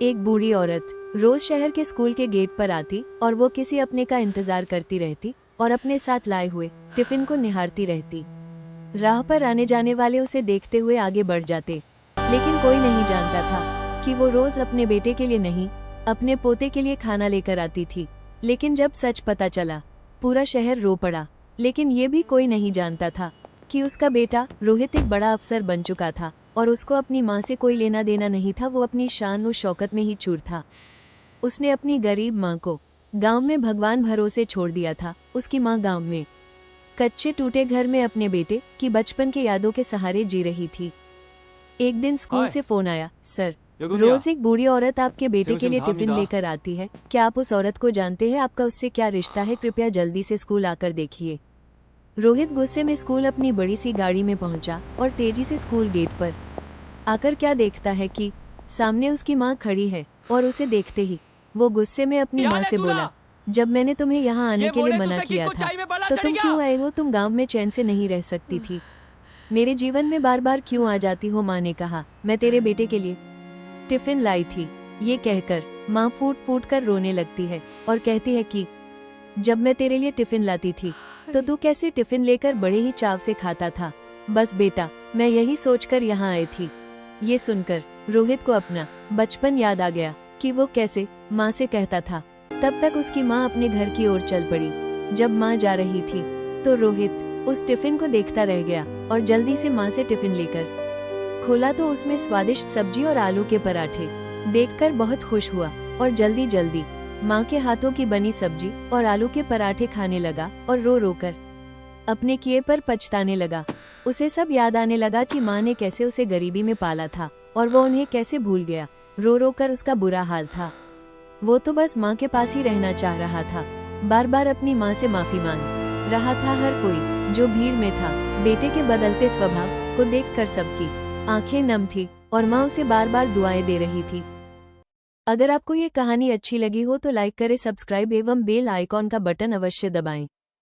एक बूढ़ी औरत रोज शहर के स्कूल के गेट पर आती और वो किसी अपने का इंतजार करती रहती और अपने साथ लाए हुए टिफिन को निहारती रहती। राह पर आने जाने वाले उसे देखते हुए आगे बढ़ जाते, लेकिन कोई नहीं जानता था कि वो रोज अपने बेटे के लिए नहीं, अपने पोते के लिए खाना लेकर आती थी। लेकिन जब सच पता चला, पूरा शहर रो पड़ा। लेकिन ये भी कोई नहीं जानता था कि उसका बेटा रोहित एक बड़ा अफसर बन चुका था और उसको अपनी माँ से कोई लेना देना नहीं था। वो अपनी शान और शौकत में ही चूर था। उसने अपनी गरीब माँ को गांव में भगवान भरोसे छोड़ दिया था। उसकी माँ गांव में कच्चे टूटे घर में अपने बेटे की बचपन के यादों के सहारे जी रही थी। एक दिन स्कूल से फोन आया, सर, रोज एक बूढ़ी औरत आपके बेटे के लिए टिफिन लेकर आती है। क्या आप उस औरत को जानते हैं? आपका उससे क्या रिश्ता है? कृपया जल्दी से स्कूल आकर देखिए। रोहित गुस्से में स्कूल अपनी बड़ी सी गाड़ी में पहुंचा और तेजी से स्कूल गेट पर आकर क्या देखता है कि सामने उसकी माँ खड़ी है। और उसे देखते ही वो गुस्से में अपनी माँ से बोला, जब मैंने तुम्हें यहाँ आने के लिए मना किया था तो तुम क्यों आए हो? तुम गांव में चैन से नहीं रह सकती थी? मेरे जीवन में बार बार क्यों आ जाती हो? माँ ने कहा, मैं तेरे बेटे के लिए टिफिन लाई थी। ये कहकर माँ फूट फूट कर रोने लगती है और कहती है कि जब मैं तेरे लिए टिफिन लाती थी तो तू कैसे टिफिन लेकर बड़े ही चाव से खाता था। बस बेटा, मैं यही सोचकर यहाँ आई थी। ये सुनकर रोहित को अपना बचपन याद आ गया कि वो कैसे माँ से कहता था। तब तक उसकी माँ अपने घर की ओर चल पड़ी। जब माँ जा रही थी तो रोहित उस टिफिन को देखता रह गया और जल्दी से माँ से टिफिन लेकर खोला तो उसमें स्वादिष्ट सब्जी और आलू के पराठे देखकर बहुत खुश हुआ और जल्दी जल्दी माँ के हाथों की बनी सब्जी और आलू के पराठे खाने लगा और रो रो कर अपने किए पर पछताने लगा। उसे सब याद आने लगा कि माँ ने कैसे उसे गरीबी में पाला था और वो उन्हें कैसे भूल गया। रो रो कर उसका बुरा हाल था। वो तो बस माँ के पास ही रहना चाह रहा था। बार बार अपनी माँ से माफी मांग रहा था हर कोई जो भीड़ में था। बेटे के बदलते स्वभाव को देखकर सबकी आंखें नम थी और माँ उसे बार बार दुआएं दे रही थी। अगर आपको ये कहानी अच्छी लगी हो तो लाइक करें, सब्सक्राइब एवं बेल आइकॉन का बटन अवश्य दबाएं।